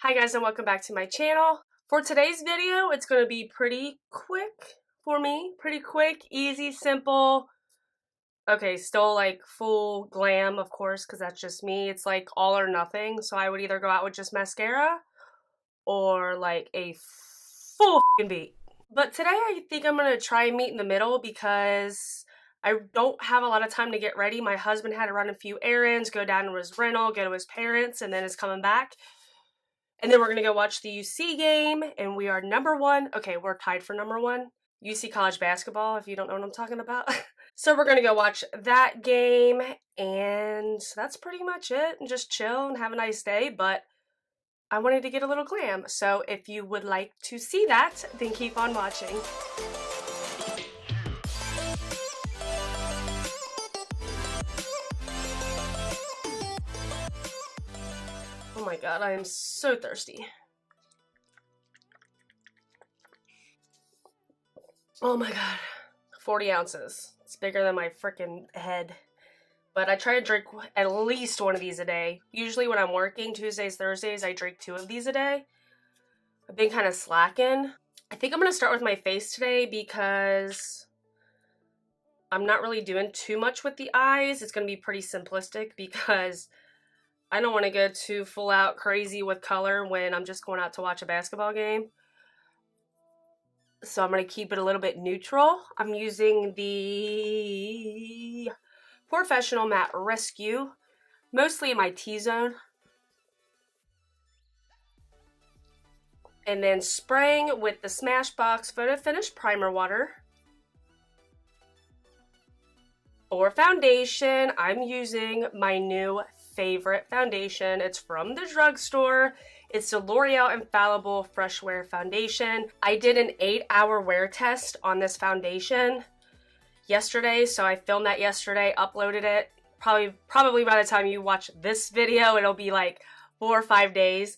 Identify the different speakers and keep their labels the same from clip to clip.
Speaker 1: Hi guys, and welcome back to my channel. For today's video, it's going to be pretty quick for me. Pretty quick, easy, simple. Okay, still like full glam, of course, because that's just me. It's like all or nothing. So I would either go out with just mascara or like a full beat. But today I think I'm going to try and meet in the middle because I don't have a lot of time to get ready. My husband had to run a few errands, go down to his rental, go to his parents, and then is coming back. And then we're going to go watch the UC game, and we are #1. Okay, we're tied for #1. UC college basketball, if you don't know what I'm talking about. So we're going to go watch that game, and that's pretty much it. And just chill and have a nice day, but I wanted to get a little glam. So if you would like to see that, then keep on watching. Oh my god, I am so thirsty. Oh my god. 40 ounces. It's bigger than my freaking head. But I try to drink at least one of these a day. Usually when I'm working, Tuesdays, Thursdays, I drink 2 of these a day. I've been kind of slacking. I think I'm going to start with my face today because I'm not really doing too much with the eyes. It's going to be pretty simplistic because I don't want to go too full out crazy with color when I'm just going out to watch a basketball game. So I'm going to keep it a little bit neutral. I'm using the Professional Matte Rescue, mostly in my T-zone. And then spraying with the Smashbox Photo Finish Primer Water. For foundation, I'm using my new favorite foundation. It's from the drugstore. It's the L'Oreal Infallible Fresh Wear Foundation. I did an 8-hour wear test on this foundation yesterday, so I filmed that yesterday, uploaded it. Probably by the time you watch this video, it'll be like 4 or 5 days.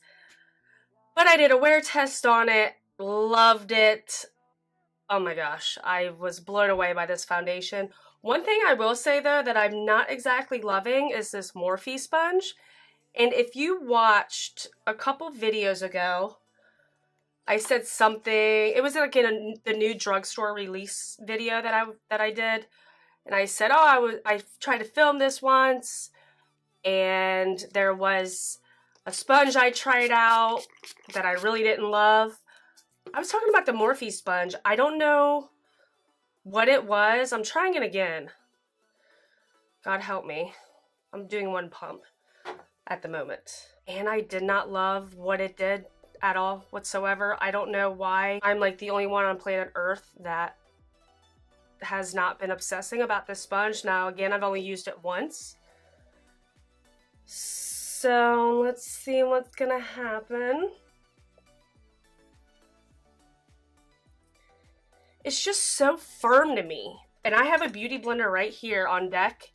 Speaker 1: But I did a wear test on it, loved it. Oh my gosh, I was blown away by this foundation. One thing I will say though that I'm not exactly loving is this Morphe Sponge. And if you watched a couple videos ago, I said something, it was like in the new drugstore release video that I did. And I said, oh, I tried to film this once, and there was a sponge I tried out that I really didn't love. I was talking about the Morphe Sponge. I don't know what it was. I'm trying it again. God help me. I'm doing one pump at the moment. And I did not love what it did at all whatsoever. I don't know why I'm like the only one on planet Earth that has not been obsessing about this sponge. Now again, I've only used it once. So let's see what's gonna happen. It's just so firm to me. And I have a beauty blender right here on deck.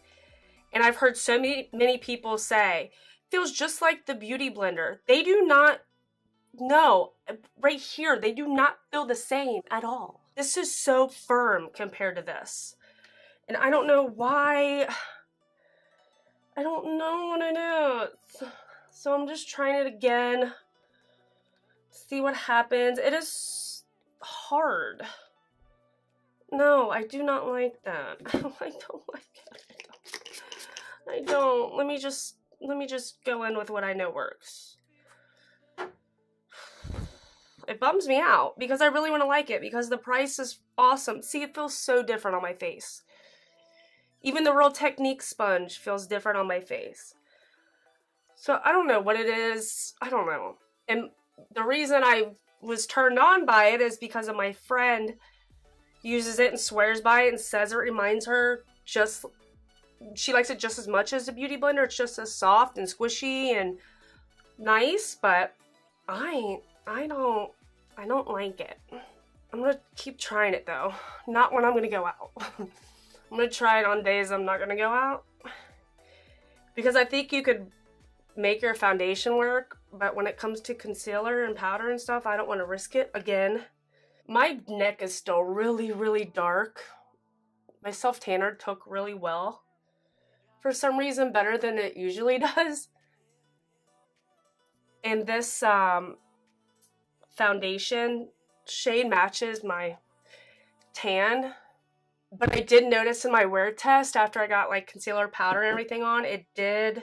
Speaker 1: And I've heard so many people say, feels just like the beauty blender. They do not, no, right here, they do not feel the same at all. This is so firm compared to this. And I don't know why, I don't know what it is. So I'm just trying it again, see what happens. It is hard. No, I do not like that. I don't like it. I don't. Let me just go in with what I know works. It bums me out because I really want to like it because the price is awesome. See, it feels so different on my face. Even the Real Technique sponge feels different on my face. So I don't know what it is. I don't know. And the reason I was turned on by it is because of my friend uses it and swears by it and says it reminds her she likes it just as much as a beauty blender. It's just as soft and squishy and nice, but I don't like it. I'm gonna keep trying it though. Not when I'm gonna go out. I'm gonna try it on days I'm not gonna go out. Because I think you could make your foundation work, but when it comes to concealer and powder and stuff, I don't want to risk it again. My neck is still really, really dark. My self-tanner took really well. For some reason, better than it usually does. And this foundation shade matches my tan. But I did notice in my wear test after I got like concealer, powder, and everything on, it did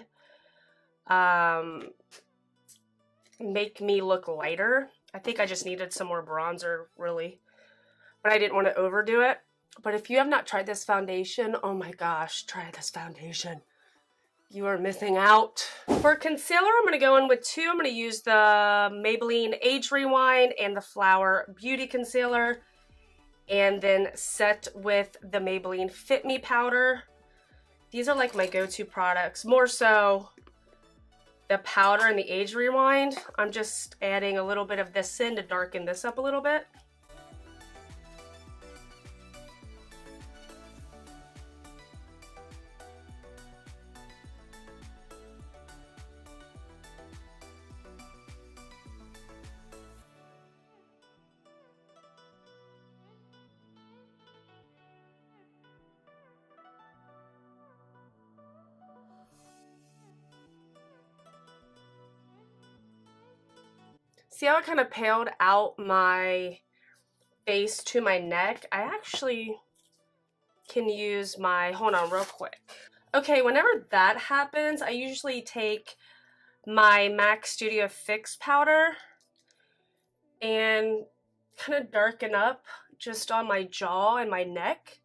Speaker 1: make me look lighter. I think I just needed some more bronzer, really. But I didn't want to overdo it. But if you have not tried this foundation, oh my gosh, try this foundation. You are missing out. For concealer, I'm going to go in with two. I'm going to use the Maybelline Age Rewind and the Flower Beauty Concealer. And then set with the Maybelline Fit Me powder. These are like my go-to products. More so the powder and the Age Rewind. I'm just adding a little bit of this in to darken this up a little bit. See how I kind of paled out my face to my neck? I actually can use my, hold on real quick. Okay, whenever that happens, I usually take my MAC Studio Fix powder and kind of darken up just on my jaw and my neck,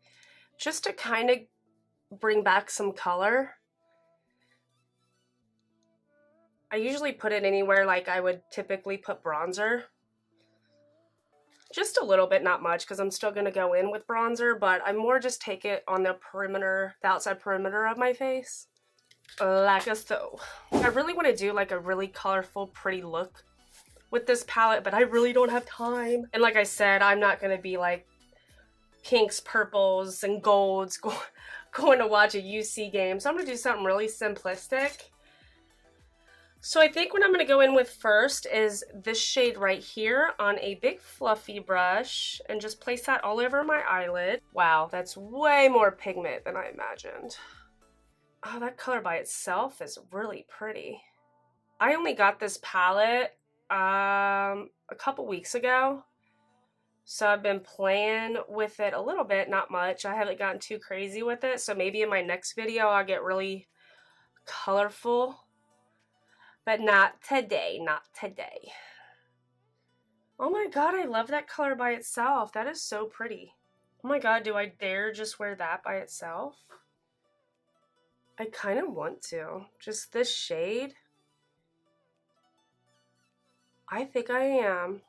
Speaker 1: just to kind of bring back some color. I usually put it anywhere like I would typically put bronzer. Just a little bit, not much, because I'm still going to go in with bronzer, but I more just take it on the perimeter, the outside perimeter of my face. Like so. I really want to do like a really colorful, pretty look with this palette, but I really don't have time. And like I said, I'm not going to be like pinks, purples, and golds going to watch a UC game. So I'm going to do something really simplistic. So I think what I'm going to go in with first is this shade right here on a big fluffy brush and just place that all over my eyelid. Wow, that's way more pigment than I imagined. Oh, that color by itself is really pretty. I only got this palette a couple weeks ago, so I've been playing with it a little bit, not much. I haven't gotten too crazy with it, so maybe in my next video I'll get really colorful. But not today, not today. Oh my god, I love that color by itself. That is so pretty. Oh my god, do I dare just wear that by itself? I kind of want to. Just this shade. I think I am.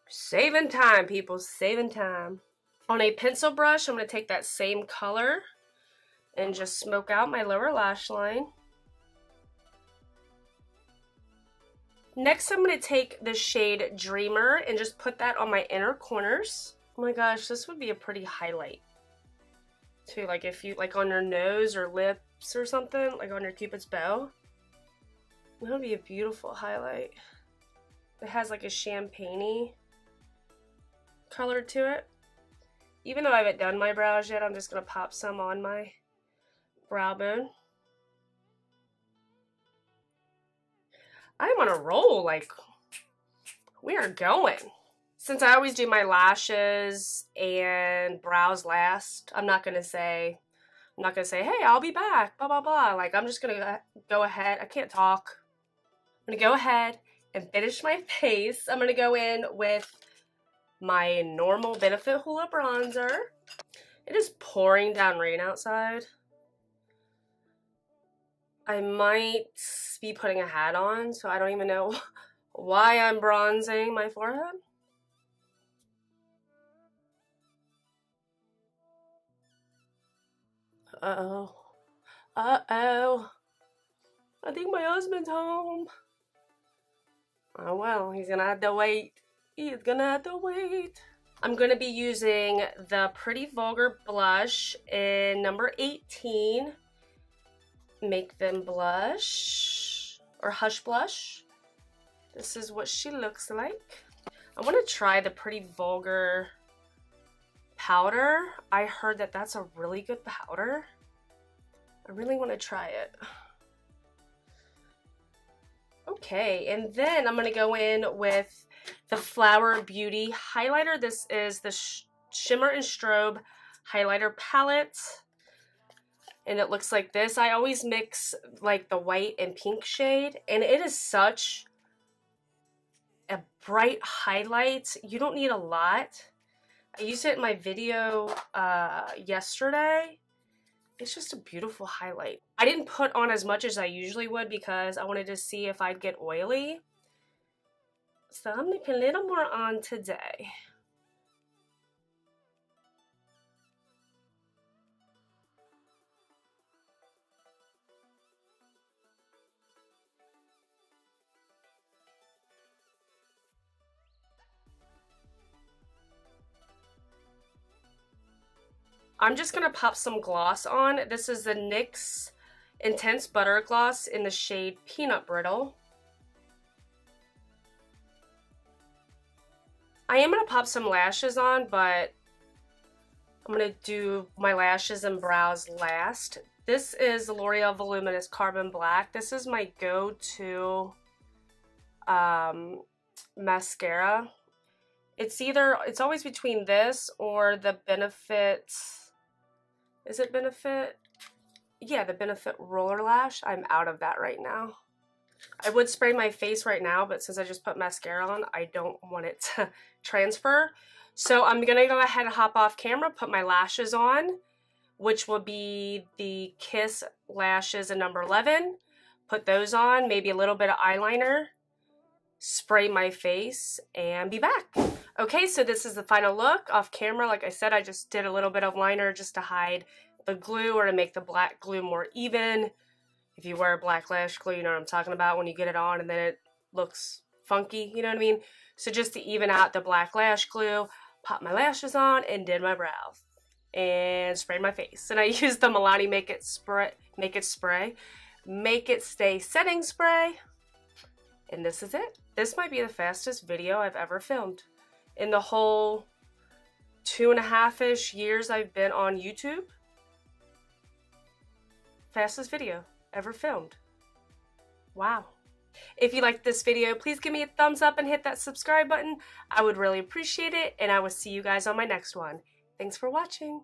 Speaker 1: Saving time, people, saving time. On a pencil brush, I'm going to take that same color and just smoke out my lower lash line. Next, I'm going to take the shade Dreamer and just put that on my inner corners. Oh my gosh, this would be a pretty highlight too, like if you, like on your nose or lips or something, like on your Cupid's bow. That would be a beautiful highlight. It has like a champagne-y color to it. Even though I haven't done my brows yet, I'm just going to pop some on my brow bone. I'm on a roll, like, we are going. Since I always do my lashes and brows last, I'm not gonna say, hey, I'll be back, blah, blah, blah. Like, I'm just gonna go ahead, I can't talk. I'm gonna go ahead and finish my face. I'm gonna go in with my normal Benefit Hoola bronzer. It is pouring down rain outside. I might be putting a hat on, so I don't even know why I'm bronzing my forehead. Uh-oh. Uh-oh. I think my husband's home. Oh well, he's gonna have to wait. He's gonna have to wait. I'm gonna be using the Pretty Vulgar blush in number 18. Make Them Blush, or Hush Blush. This is what she looks like. I want to try the Pretty Vulgar powder. I heard that that's a really good powder. I really want to try it. Okay, and then I'm going to go in with the Flower Beauty highlighter. This is the Shimmer and Strobe highlighter palette. And it looks like this. I always mix like the white and pink shade, and it is such a bright highlight. You don't need a lot. I used it in my video yesterday. It's just a beautiful highlight. I didn't put on as much as I usually would because I wanted to see if I'd get oily. So I'm gonna put a little more on today. I'm just gonna pop some gloss on. This is the NYX Intense Butter Gloss in the shade Peanut Brittle. I am gonna pop some lashes on, but I'm gonna do my lashes and brows last. This is the L'Oreal Voluminous Carbon Black. This is my go-to mascara. It's always between this or the Benefit. Is it Benefit? Yeah, the Benefit Roller Lash. I'm out of that right now. I would spray my face right now, but since I just put mascara on, I don't want it to transfer. So I'm gonna go ahead and hop off camera, put my lashes on, which will be the Kiss lashes in number 11. Put those on, maybe a little bit of eyeliner, spray my face, and be back. Okay, so this is the final look off camera. Like I said, I just did a little bit of liner just to hide the glue or to make the black glue more even. If you wear black lash glue, you know what I'm talking about when you get it on and then it looks funky, you know what I mean? So just to even out the black lash glue, pop my lashes on and did my brows and sprayed my face. And I used the Milani Make It Stay Setting Spray. And this is it. This might be the fastest video I've ever filmed. In the whole 2.5-ish years I've been on YouTube. Fastest video ever filmed. Wow. If you liked this video, please give me a thumbs up and hit that subscribe button. I would really appreciate it, and I will see you guys on my next one. Thanks for watching.